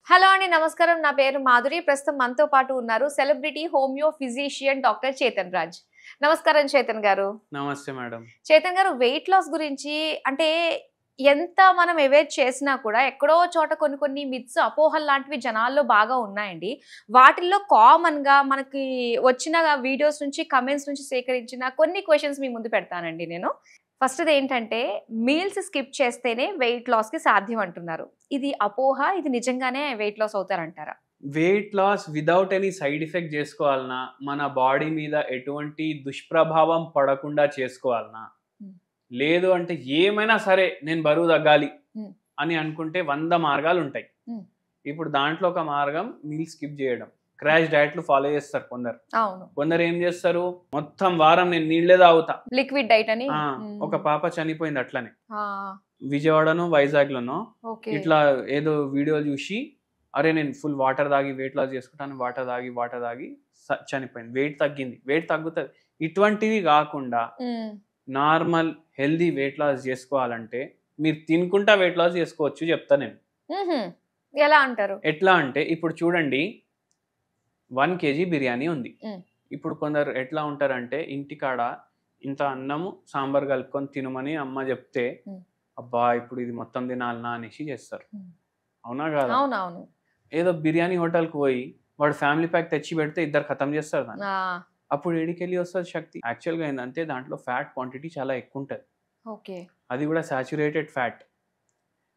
Hello అండి నమస్కారం నా పేరు మాధురి ప్రస్తుతం మనతో పాటు ఉన్నారు celebrity homeo physician doctor Chetan Raj నమస్కారం చేతన్ గారు నమస్తే మేడం చేతన్ గారు వెయిట్ లాస్ గురించి అంటే ఎంత మనం అవేర్ చేసినా కూడా ఎక్కడో చోట కొన్ని మిత్స్ అపోహలు లాంటివి జనాల్లో బాగా ఉన్నాయండి వాటిల్లో కామన్ గా మనకి వచ్చిన వీడియోస్ నుంచి కమెంట్స్ నుంచి సేకరించిన కొన్ని క్వశ్చన్స్ మీ ముందు పెడతానండి నేను ఫస్ట్ ఏంటంటే మీల్స్ స్కిప్ చేస్తేనే వెయిట్ లాస్ కి సాధ్యం అంటున్నారు ఇది అపోహ ఇది నిజంగానే వెయిట్ లాస్ అవుతారంటారా weight loss without any side effect చేసుకోవాలన్నా మన బాడీ మీద ఎటువంటి దుష్ప్రభావం పడకుండా చేసుకోవాలన్నా లేదు అంటే ఏమైనా సరే నేను బరువు తగ్గాలి అని అనుకుంటే 100 మార్గాలు ఉంటాయి ఇప్పుడు దాంట్లో ఒక మార్గం మీల్ స్కిప్ చేయడం క్రాష్ డైట్లు ఫాలో చేస్తారు కొందరు ఏం చేస్తారు మొత్తం వారం నేను నీళ్ళే తాగుతా లిక్విడ్ డైట్ అని ఒక పాప చనిపోయింది అట్లనే విజయవాడను వైజాగ్ లోనో ఇట్లా ఏదో వీడియో చూసి అరే నేను ఫుల్ వాటర్ తాగి వెయిట్ లాస్ చేసుకుంటాను వాటర్ తాగి చనిపోయింది వెయిట్ తగ్గుతుంది ఇటువంటివి కాకుండా నార్మల్ హెల్దీ వెయిట్ లాస్ చేసుకోవాలంటే మీరు తినుకుంటా వెయిట్ లాస్ చేసుకోవచ్చు చెప్తా నేను ఎలా అంటారు ఎట్లా అంటే ఇప్పుడు చూడండి 1 kg బిర్యానీ ఉంది ఇప్పుడు కొందరు ఎట్లా ఉంటారంటే ఇంటికాడ ఇంత అన్నము సాంబార్ కలుపుకొని తినమని అమ్మ చెప్తే అబ్బా ఇప్పుడు ఇది మొత్తం తినాలనా అనేసి చేస్తారు అవునా కాదా అవునవును ఏదో బిర్యానీ హోటల్కి పోయి వాడు ఫ్యామిలీ ప్యాక్ తెచ్చి పెడితే ఇద్దరు ఖతం చేస్తారు దాన్ని అప్పుడు ఏడికెళ్ళి వస్తుంది శక్తి యాక్చువల్గా ఏంటంటే దాంట్లో ఫ్యాట్ క్వాంటిటీ చాలా ఎక్కువ ఉంటుంది అది కూడా సాచురేటెడ్ ఫ్యాట్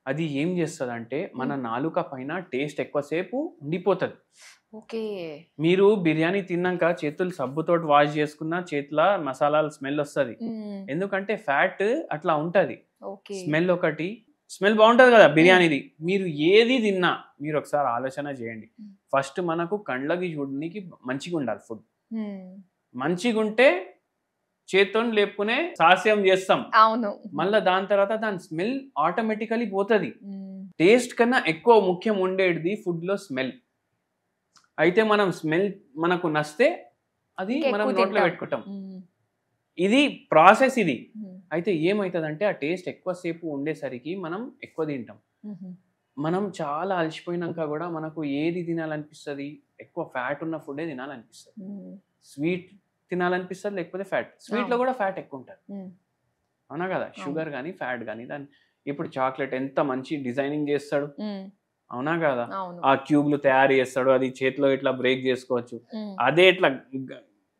అది ఏం చేస్తుంది అంటే మన నాలుక పైన టేస్ట్ ఎక్కువసేపు ఉండిపోతుంది మీరు బిర్యానీ తిన్నాక చేతులు సబ్బుతోటి వాష్ చేసుకున్న చేతుల మసాలాల స్మెల్ వస్తుంది ఎందుకంటే ఫ్యాట్ అట్లా ఉంటది స్మెల్ బాగుంటది కదా బిర్యానీది మీరు ఏది తిన్నా మీరు ఒకసారి ఆలోచన చేయండి ఫస్ట్ మనకు కండ్లకి చూడడానికి మంచిగా ఉండాలి ఫుడ్ మంచిగా ఉంటే చేత్తో లేపుకునే సాస్యం చేస్తాం అవును మళ్ళీ దాని తర్వాత దాని స్మెల్ ఆటోమేటికలీ పోతుంది టేస్ట్ కన్నా ఎక్కువ ముఖ్యం ఉండేది ఫుడ్ లో స్మెల్ అయితే మనం స్మెల్ మనకు నస్తే అది మనం నోట్లో పెట్టుకుంటాం ఇది ప్రాసెస్ ఇది అయితే ఏమవుతుందంటే ఆ టేస్ట్ ఎక్కువసేపు ఉండేసరికి మనం ఎక్కువ తింటాం మనం చాలా అలసిపోయినాక కూడా మనకు ఏది తినాలనిపిస్తుంది ఎక్కువ ఫ్యాట్ ఉన్న ఫుడే తినాలనిపిస్తుంది స్వీట్ తినాలనిపిస్తుంది లేకపోతే ఫ్యాట్ స్వీట్ లో కూడా ఫ్యాట్ ఎక్కువ ఉంటుంది అవునా కదా షుగర్ కానీ ఫ్యాట్ కానీ దాని ఇప్పుడు చాక్లెట్ ఎంత మంచి డిజైనింగ్ చేస్తాడు అవునా కదా ఆ క్యూబ్లు తయారు చేస్తాడు అది చేతిలో ఇట్లా బ్రేక్ చేసుకోవచ్చు అదే ఇట్లా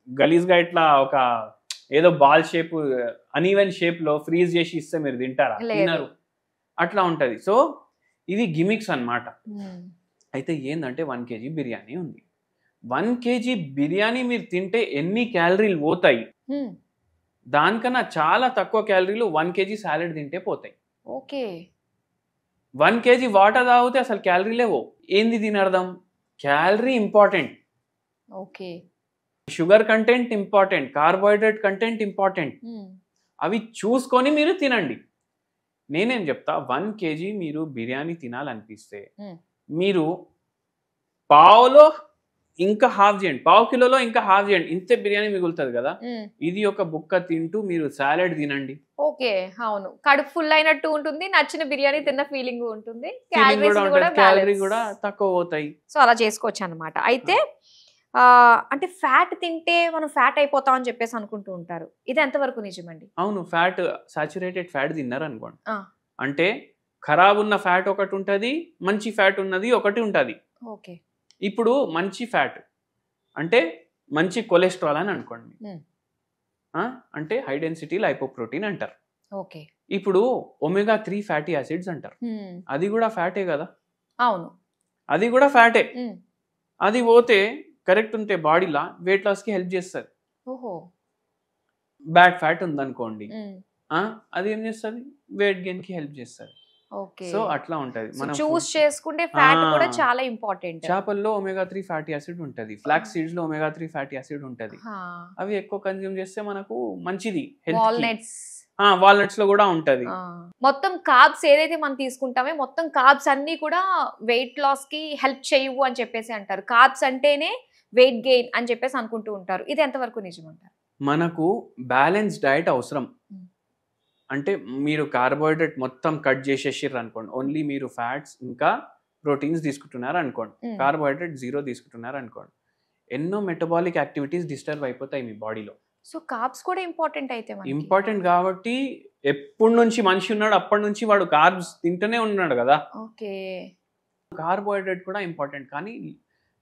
గలీజ్ గా ఇట్లా ఒక ఏదో బాల్ షేప్ అన్ఈవెన్ షేప్ లో ఫ్రీజ్ చేసి ఇస్తే మీరు తింటారా తినరు అట్లా ఉంటది సో ఇవి గిమిక్స్ అన్నమాట అయితే ఏంటంటే 1 kg బిర్యానీ ఉంది 1 kg బిర్యానీ మీరు తింటే ఎన్ని క్యాలరీలు పోతాయి దానికన్నా చాలా తక్కువ క్యాలరీలు 1 kg సాలెడ్ తింటే పోతాయి 1 kg వాటర్ తాగితే అసలు క్యాలరీలే ఏంది దీని అర్థం calorie important sugar content important carbohydrate content important అవి చూసుకొని మీరు తినండి నేనేం చెప్తా 1 kg మీరు బిర్యానీ తినాలనిపిస్తే మీరు పావులో ఇంకా హాఫ్ చేయండి పావు కిలోలో ఇంకా హాఫ్ చేయండి ఇంతే బిర్యానీ మిగులుతుంది కదా ఇది ఒక బుక్క తింటూ మీరు సాలెడ్ తినండి అవును కడుపు ఫుల్ అయినట్టు ఉంటుంది నచ్చిన బిర్యానీ తిన్న ఫీలింగ్ ఉంటుంది క్యాలరీ కూడా తక్కువ పోతాయి సో అలా చేసుకోవచ్చు అన్నమాట అయితే అంటే ఫ్యాట్ తింటే మనం ఫ్యాట్ అయిపోతాం అని చెప్పేసి అనుకుంటూ ఉంటారు ఇది ఎంతవరకు నిజమండి అవును ఫ్యాట్ సాచురేటెడ్ ఫ్యాట్ తిన్నారు అనుకోండి అంటే ఖరాబ్ ఉన్న ఫ్యాట్ ఒకటి ఉంటది మంచి ఫ్యాట్ ఉన్నది ఒకటి ఉంటది ఇప్పుడు మంచి ఫ్యాట్ అంటే మంచి కొలెస్ట్రాల్ అని అనుకోండి అంటే హై డెన్సిటీ లైపోప్రోటీన్ అంటారు ఇప్పుడు ఒమేగా 3 ఫ్యాటీ యాసిడ్స్ అంటారు అది కూడా ఫ్యాటే కదా అవును అది కూడా ఫ్యాటే అది పోతే కరెక్ట్ ఉంటే బాడీలా వెయిట్ లాస్ కి హెల్ప్ చేస్తుంది బ్యాడ్ ఫ్యాట్ ఉందనుకోండి అది ఏం చేస్తుంది వెయిట్ గెయిన్ కి హెల్ప్ చేస్తుంది సో అట్లా ఉంటది మనం చూస్ చేసుకుంటే ఫ్యాట్ కూడా చాలా ఇంపార్టెంట్ చేపల్లో ఒమేగా 3 ఫ్యాటీ యాసిడ్ ఉంటది ఫ్లాక్స్ సీడ్స్ లో ఒమేగా 3 ఫ్యాటీ యాసిడ్ ఉంటది అవి ఎక్కువ కన్జ్యూమ్ చేస్తే మనకు మంచిది వాల్నట్స్ లో కూడా ఉంటది మొత్తం కార్బ్స్ ఏదైతే మనం తీసుకుంటామో మొత్తం కార్బ్స్ అన్ని కూడా వెయిట్ లాస్ కి హెల్ప్ చేయవు అని చెప్పేసి అంటారు కార్బ్స్ అంటేనే వెయిట్ గెయిన్ అని చెప్పేసి అనుకుంటూ ఉంటారు ఇది ఎంతవరకు నిజమంటారు మనకు బ్యాలెన్స్ డైట్ అవసరం అంటే మీరు కార్బోహైడ్రేట్ మొత్తం కట్ చేసేసిర్రు అనుకోండి ఓన్లీ మీరు ఫ్యాట్స్ ఇంకా ప్రోటీన్స్ తీసుకుంటున్నారు అనుకోండి, కార్బోహైడ్రేట్ 0 తీసుకుంటున్నారు అనుకోండి, ఎన్నో మెటబాలిక్ యాక్టివిటీస్ డిస్టర్బ్ అయిపోతాయి మీ బాడీలో. సో కార్బ్స్ కూడా ఇంపార్టెంట్ అయితే ఇంపార్టెంట్ కాబట్టి ఎప్పటి నుంచి మనిషి ఉన్నాడు అప్పటి నుంచి వాడు కార్బ్స్ తింటూనే ఉన్నాడు కదా. ఓకే, కార్బోహైడ్రేట్ కూడా ఇంపార్టెంట్, కానీ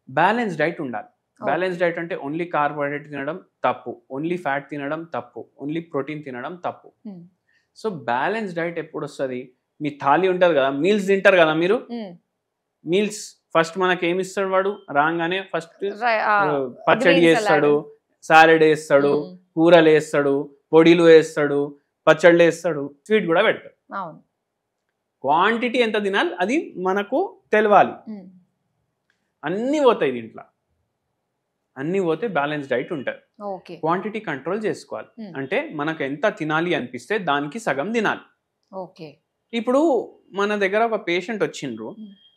బ్యాలెన్స్ డైట్ ఉండాలి. బ్యాలెన్స్ డైట్ అంటే ఓన్లీ కార్బోహైడ్రేట్ తినడం తప్పు, ఓన్లీ ఫ్యాట్ తినడం తప్పు, ఓన్లీ ప్రోటీన్ తినడం తప్పు. సో బ్యాలెన్స్ డైట్ ఎప్పుడు వస్తుంది? మీ థాలీ ఉంటుంది కదా, మీల్స్ తింటారు కదా మీరు, మీల్స్ ఫస్ట్ మనకి ఏమి ఇస్తాడు వాడు రాగానే? ఫస్ట్ పచ్చడి వేస్తాడు, సాలెడ్ వేస్తాడు, కూరలు వేస్తాడు, పొడిలు వేస్తాడు, పచ్చళ్ళు వేస్తాడు, స్వీట్ కూడా పెడతాడు. క్వాంటిటీ ఎంత తినాలి అది మనకు తెలవాలి. అన్నీ పోతాయి దీంట్లో, అన్నీ పోతే బ్యాలెన్స్ డైట్ ఉంటుంది. క్వాంటిటీ కంట్రోల్ చేసుకోవాలి. అంటే మనకు ఎంత తినాలి అనిపిస్తే దానికి సగం తినాలి. ఇప్పుడు మన దగ్గర ఒక పేషెంట్ వచ్చిండ్రు,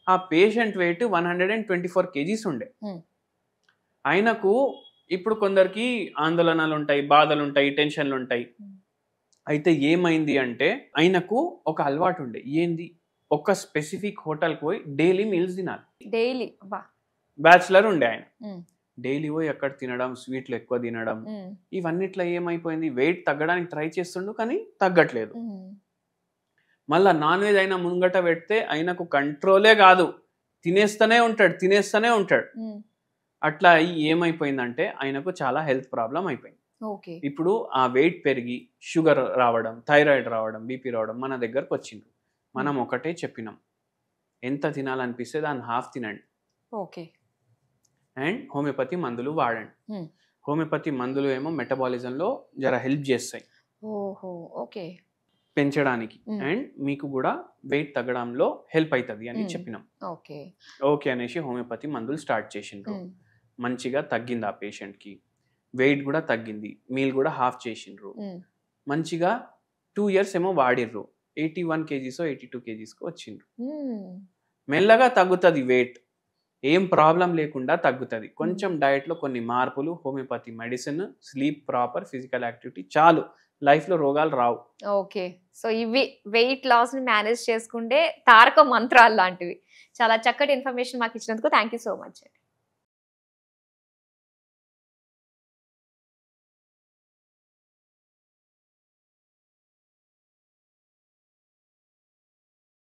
ఆ పేషెంట్ వెయిట్ 124 kgs ఉండే. ఆయనకు ఇప్పుడు కొందరికి ఆందోళనలు ఉంటాయి, బాధలు ఉంటాయి, టెన్షన్లు ఉంటాయి. అయితే ఏమైంది అంటే ఆయనకు ఒక అలవాటు ఉండే, ఏంది? ఒక స్పెసిఫిక్ హోటల్కి పోయి డైలీ మీల్స్ తినాలి. డైలీ బ్యాచులర్ ఉండే ఆయన, డైలీ పోయి అక్కడ తినడం, స్వీట్లు ఎక్కువ తినడం, ఇవన్నిట్లో ఏమైపోయింది, వెయిట్ తగ్గడానికి ట్రై చేస్తుండు కానీ తగ్గట్లేదు. మళ్ళా నాన్ వెజ్ అయినా ముంగట పెడితే ఆయనకు కంట్రోలే కాదు, తినేస్తూనే ఉంటాడు. అట్లా ఏమైపోయిందంటే ఆయనకు చాలా హెల్త్ ప్రాబ్లం అయిపోయింది. ఇప్పుడు ఆ వెయిట్ పెరిగి షుగర్ రావడం, థైరాయిడ్ రావడం, బీపీ రావడం మన దగ్గరకు వచ్చింది. మనం ఒకటే చెప్పినాం, ఎంత తినాలనిపిస్తే దాన్ని హాఫ్ తినండి, అండ్ హోమియోపతి మందులు వాడండి. హోమియోపతి మందులు ఏమో మెటబాలిజంలో జర హెల్ప్ చేస్తాయి పెంచడానికి, అండ్ మీకు కూడా వెయిట్ తగ్గడంలో హెల్ప్ అవుతుంది అని చెప్పినాం. ఓకే అనేసి హోమియోపతి మందులు స్టార్ట్ చేసిండ్రు. మంచిగా తగ్గింది ఆ పేషెంట్కి, వెయిట్ కూడా తగ్గింది, మీల్ కూడా హాఫ్ చేసిండ్రు. మంచిగా 2 years ఏమో వాడిర్రు, 81 kgs 82 kgs వచ్చిండ్రు. మెల్లగా తగ్గుతుంది వెయిట్, ఏం ప్రాబ్లం లేకుండా తగ్గుతుంది. కొంచెం డయట్లో కొన్ని మార్పులు, homeopathy medicine, sleep, proper physical activity, చాలు, లైఫ్లో రోగాలు రావు. ఓకే, సో ఇవి వెయిట్ లాస్ ని మేనేజ్ చేసుకుంటే తారక మంత్రాలు లాంటివి. చాలా చక్కటి ఇన్ఫర్మేషన్ మాకు ఇచ్చినందుకు థ్యాంక్ యూ సో మచ్.